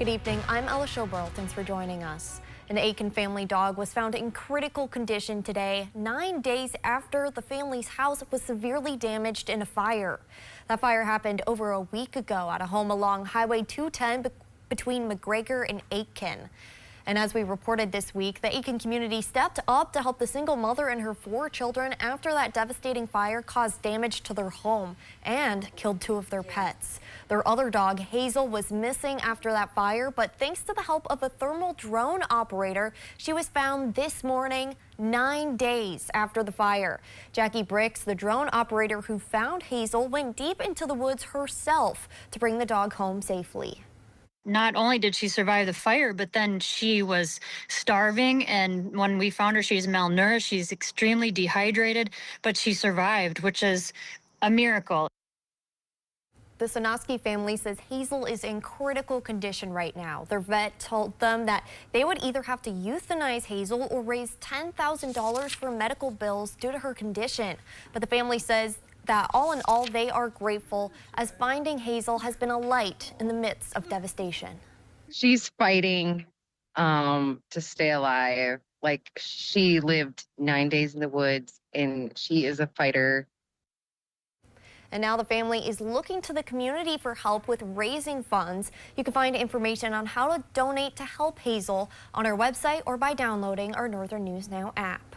Good evening. I'm Ella Schoberl. Thanks for joining us. An Aiken family dog was found in critical condition today, 9 days after the family's house was severely damaged in a fire. That fire happened over a week ago at a home along Highway 210 between McGregor and Aiken. And as we reported this week, the Aiken community stepped up to help the single mother and her 4 children after that devastating fire caused damage to their home and killed 2 of their pets. Their other dog, Hazel, was missing after that fire, but thanks to the help of a thermal drone operator, she was found this morning 9 days after the fire. Jackie Bricks, the drone operator who found Hazel, went deep into the woods herself to bring the dog home safely. Not only did she survive the fire, but then she was starving. And when we found her, she's malnourished. She's extremely dehydrated, but she survived, which is a miracle. The Sonoski family says Hazel is in critical condition right now. Their vet told them that they would either have to euthanize Hazel or raise $10,000 for medical bills due to her condition. But the family says that all in all, they are grateful, as finding Hazel has been a light in the midst of devastation. She's fighting to stay alive. Like, she lived 9 days in the woods, and she is a fighter. And now the family is looking to the community for help with raising funds. You can find information on how to donate to help Hazel on our website or by downloading our Northern News Now app.